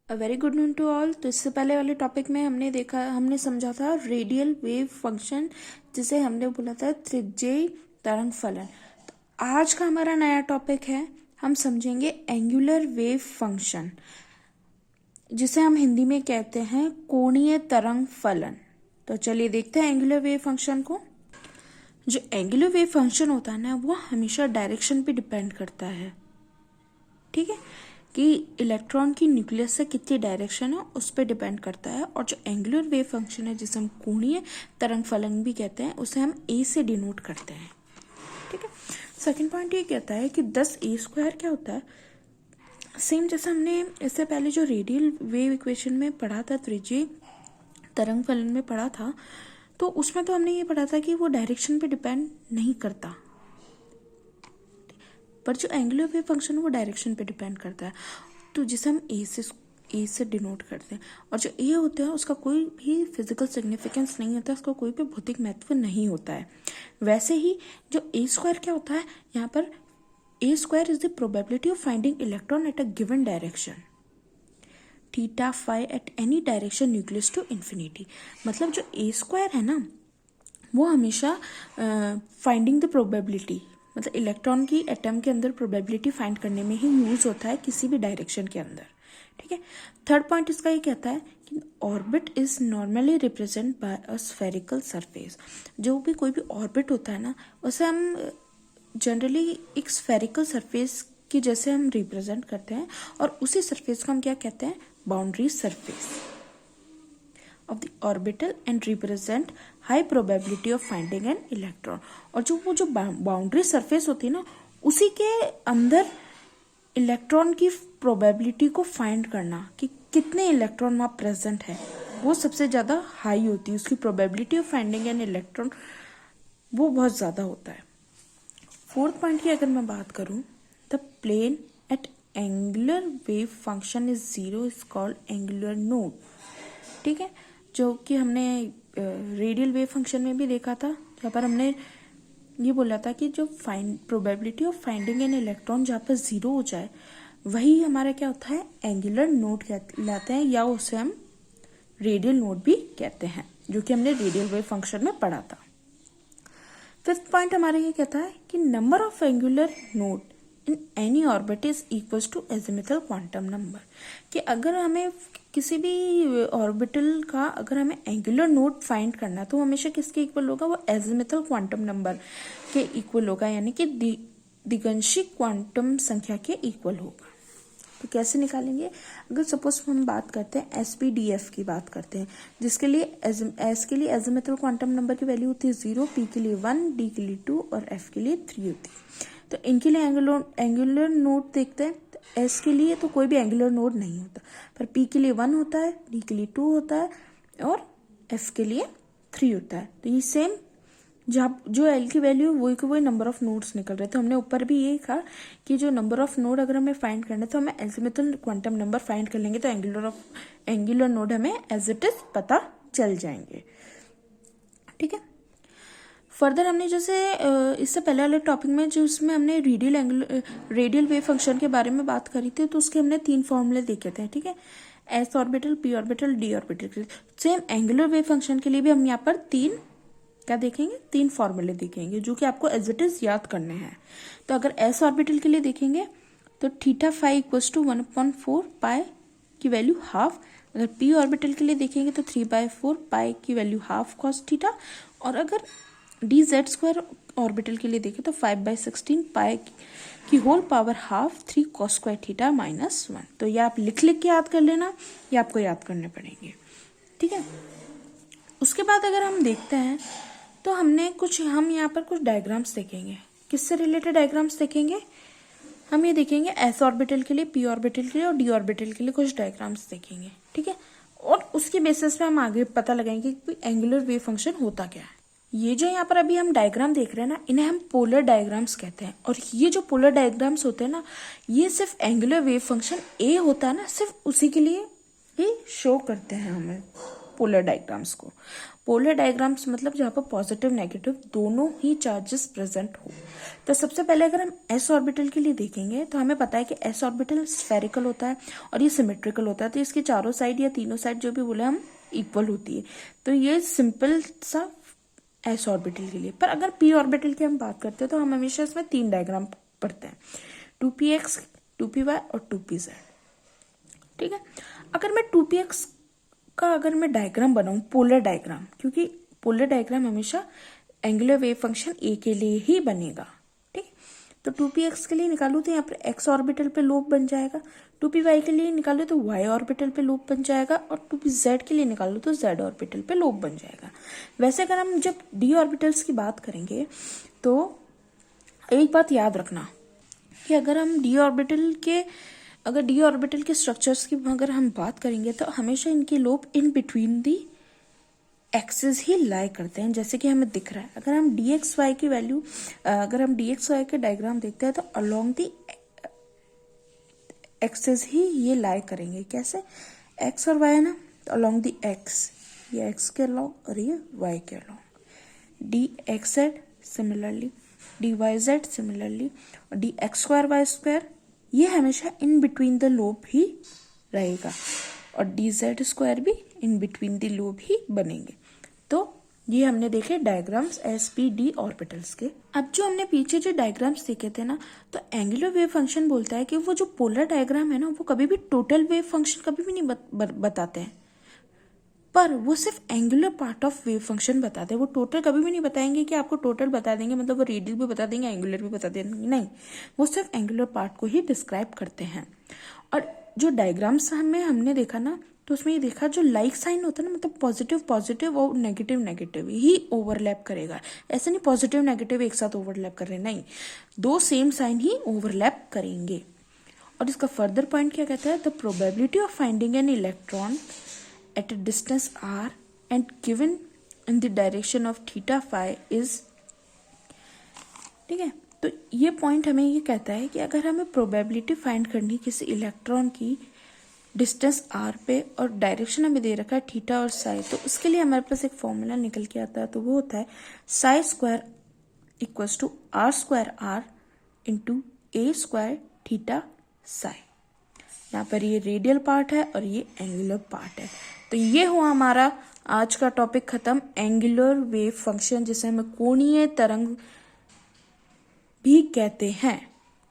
Very good noon to all. तो इससे पहले वाले टॉपिक में हमने समझा था रेडियल वेव फंक्शन, जिसे हमने बोला था त्रिज्यीय तरंग फलन। तो आज का हमारा नया टॉपिक है, हम समझेंगे एंगुलर वेव फंक्शन, जिसे हम हिंदी में कहते हैं कोणीय तरंग फलन। तो चलिए देखते हैं एंगुलर वेव फंक्शन को। जो एंगुलर वेव फंक्शन होता है ना, वो हमेशा डायरेक्शन पे डिपेंड करता है। ठीक है, कि इलेक्ट्रॉन की न्यूक्लियस से कितनी डायरेक्शन है उस पर डिपेंड करता है। और जो एंगुलर वेव फंक्शन है, जिसे हम कोणीय तरंग फलन भी कहते हैं, उसे हम ए से डिनोट करते हैं। ठीक है, सेकंड पॉइंट ये कहता है कि 10a² क्या होता है। सेम जैसे हमने इससे पहले जो रेडियल वेव इक्वेशन में पढ़ा था, त्रिज्यीय तरंग फलन में पढ़ा था, तो उसमें तो हमने ये पढ़ा था कि वो डायरेक्शन पे डिपेंड नहीं करता, पर जो एंगुलर वेव फंक्शन है वो डायरेक्शन पे डिपेंड करता है। तो जिसे हम ए से डिनोट करते हैं। और जो ए होता है उसका कोई भी फिजिकल सिग्निफिकेंस नहीं होता, उसका कोई भी भौतिक महत्व नहीं होता है। वैसे ही जो a² क्या होता है, यहाँ पर a² is the probability of finding electron at a given direction, theta phi at any direction nucleus to infinity. मतलब जो a² है ना, वो हमेशा फाइंडिंग द प्रोबेबिलिटी, मतलब इलेक्ट्रॉन की एटम के अंदर प्रोबेबिलिटी फाइंड करने में ही यूज होता है, किसी भी डायरेक्शन के अंदर। ठीक है, थर्ड पॉइंट इसका ये कहता है कि orbit is normally represent by a spherical surface. जो भी कोई भी ऑर्बिट होता है ना, उसे हम जनरली एक स्फेरिकल सरफेस की जैसे हम रिप्रेजेंट करते हैं, और उसी सरफेस को हम क्या कहते हैं, boundary surface of the orbital and represent high probability of finding an electron। और जो बाउंड्री सरफेस होती है ना, उसी के अंदर इलेक्ट्रॉन की प्रोबेबिलिटी को फाइंड करना कि कितने इलेक्ट्रॉन वहाँ प्रेजेंट है, वो सबसे ज़्यादा हाई होती है। उसकी probability of finding an electron वो बहुत ज़्यादा होता है। फोर्थ पॉइंट की अगर मैं बात करूँ, the plane at angular wave function is zero is called angular node. ठीक है, जो कि हमने रेडियल वेव फंक्शन में भी देखा था, जहाँ पर हमने ये बोला था कि जो probability of finding an electron जहाँ पर जीरो हो जाए, वही हमारा क्या होता है, एंगुलर नोड कहलाते हैं, या उसे हम रेडियल नोड भी कहते हैं, जो कि हमने रेडियल वेव फंक्शन में पढ़ा था। फिफ्थ पॉइंट हमारा ये कहता है कि number of angular node in any orbit is equal to azimuthal quantum number. कि अगर हमें किसी भी ऑर्बिटल का अगर हमें एंगुलर नोड फाइंड करना है, तो हमेशा किसके इक्वल होगा, वो एजिमुथल क्वांटम नंबर के इक्वल होगा, यानी कि दिगंशिक क्वांटम संख्या के इक्वल होगा। तो कैसे निकालेंगे, अगर सपोज हम बात करते हैं SPDF की बात करते हैं, जिसके लिए S के लिए एजिमुथल क्वांटम नंबर की वैल्यू होती है 0, P के लिए 1, D के लिए 2 और F के लिए 3 होती है। तो इनके लिए एंगुलर नोड देखते हैं। तो S के लिए तो कोई भी एंगुलर नोड नहीं होता, पर P के लिए 1 होता है, D के लिए 2 होता है और F के लिए 3 होता है। तो ये सेम जब जो L की वैल्यू वही के वही नंबर ऑफ नोड्स निकल रहे थे। हमने ऊपर भी यही कहा कि जो नंबर ऑफ नोड अगर हमें फाइंड करना है, तो हमें एजिमुथल क्वांटम नंबर फाइंड कर लेंगे, तो एंगुलर नोड हमें एज इट इज पता चल जाएंगे। ठीक है, फर्दर हमने जैसे इससे पहले वाले टॉपिक में जो उसमें हमने रेडियल वेव फंक्शन के बारे में बात करी थी, तो उसके हमने 3 फॉर्मूले देखे थे। ठीक है, S orbital, P orbital, D orbital के लिए। सेम एंगुलर वेव फंक्शन के लिए भी हम यहाँ पर 3 फॉर्मूले देखेंगे, जो कि आपको एज इट इज याद करने हैं। तो अगर S ऑर्बिटल के लिए देखेंगे तो थीटा फाई इक्वल्स टू 1/4 पाई की वैल्यू हाफ। अगर P ऑर्बिटल के लिए देखेंगे तो 3/4 पाई की वैल्यू हाफ कॉस थीटा। और अगर DZ² ऑर्बिटल के लिए देखें तो 5/16 पाई की whole power half 3 cos square theta -1। तो ये आप लिख के याद कर लेना, ये आपको याद करने पड़ेंगे। ठीक है, उसके बाद अगर हम देखते हैं तो हम यहाँ पर कुछ डायग्राम्स देखेंगे। किससे रिलेटेड डायग्राम्स देखेंगे, हम ये देखेंगे S ऑर्बिटल के लिए, P ऑर्बिटल के लिए और D ऑर्बिटल के लिए कुछ डायग्राम्स देखेंगे। ठीक है, और उसकी बेसिस पे हम आगे पता लगाएंगे कि एंगुलर वेव फंक्शन होता क्या है। ये जो यहाँ पर अभी हम डायग्राम देख रहे हैं ना, इन्हें हम पोलर डायग्राम्स कहते हैं। और ये जो पोलर डायग्राम्स होते हैं ना, ये सिर्फ एंगुलर वेव फंक्शन A होता है ना, सिर्फ उसी के लिए ही शो करते हैं हमें। पोलर डायग्राम्स को। पोलर डायग्राम्स मतलब जहाँ पर पॉजिटिव नेगेटिव दोनों ही चार्जेस प्रेजेंट हो। तो सबसे पहले अगर हम एस ऑर्बिटल के लिए देखेंगे तो हमें पता है कि एस ऑर्बिटल स्फेरिकल होता है और ये सिमेट्रिकल होता है, तो इसके चारों साइड या तीनों साइड जो भी बोले हम इक्वल होती है। तो ये सिंपल सा एस ऑर्बिटल के लिए। पर अगर पी ऑर्बिटल की हम बात करते हैं तो हम हमेशा इसमें 3 डायग्राम पढ़ते हैं, 2px, 2py और 2pz। ठीक है, अगर मैं 2px का अगर मैं डायग्राम बनाऊं, पोलर डायग्राम, क्योंकि पोलर डायग्राम हमेशा एंगुलर वेव फंक्शन ए के लिए ही बनेगा। ठीक, तो 2px के लिए निकालू तो यहाँ पर एक्स ऑर्बिटल पे लोब बन जाएगा, 2py के लिए निकालो तो y ऑर्बिटल पे लोब बन जाएगा और 2pz के लिए निकालो तो z ऑर्बिटल पे लोब बन जाएगा। वैसे अगर हम जब d ऑर्बिटल्स की बात करेंगे तो एक बात याद रखना कि अगर हम d ऑर्बिटल के स्ट्रक्चर्स की अगर हम बात करेंगे तो हमेशा इनके lobe in between the axis ही लाई करते हैं, जैसे कि हमें दिख रहा है। अगर हम dxy की वैल्यू, अगर हम dxy के डायग्राम देखते हैं तो अलोंग दी एक्सिस ही ये लाई करेंगे। कैसे? x और y है ना, तो अलोंग दी x, ये x के अलोंग और ये y के along. dxz similarly, dyz similarly और dx2y2 ये हमेशा इन बिटवीन द लोब ही रहेगा और dz2 भी इन बिटवीन द लोब ही बनेंगे। तो ये हमने देखे डायग्राम्स एसपीडी ऑर्बिटल्स के। अब जो हमने पीछे जो डायग्राम्स देखे थे ना, तो एंगुलर वेव फंक्शन बोलता है कि वो जो पोलर डायग्राम है ना, वो कभी भी टोटल वेव फंक्शन कभी भी नहीं बताते हैं, पर वो सिर्फ angular part of wave function बताते हैं। वो टोटल कभी भी नहीं बताएंगे कि आपको टोटल बता देंगे, मतलब वो रेडियल भी बता देंगे, एंगुलर भी बता देंगे, नहीं, वो सिर्फ एंगुलर पार्ट को ही डिस्क्राइब करते हैं। और जो डायग्राम्स में हमने देखा ना, तो उसमें ये देखा जो लाइक साइन होता है ना, मतलब पॉजिटिव पॉजिटिव और नेगेटिव नेगेटिव ही ओवरलैप करेगा। ऐसे नहीं पॉजिटिव नेगेटिव एक साथ ओवरलैप कर रहे, नहीं, 2 सेम साइन ही ओवरलैप करेंगे। और इसका फर्दर पॉइंट क्या कहता है? The probability of finding an electron at a distance r and given in the direction of theta phi is, ठीक है। तो ये पॉइंट हमें ये कहता है कि अगर हमें प्रोबेबिलिटी फाइंड करनी किसी इलेक्ट्रॉन की डिस्टेंस r पे और डायरेक्शन हमें दे रखा है थीटा और साई, तो उसके लिए हमारे पास एक फॉर्मूला निकल के आता है, तो वो होता है psi square equals to r square r into a square theta psi. यहाँ पर ये रेडियल पार्ट है और ये एंगुलर पार्ट है। तो ये हुआ हमारा आज का टॉपिक खत्म, एंगुलर वेव फंक्शन, जिसे हम कोणीय तरंग भी कहते हैं।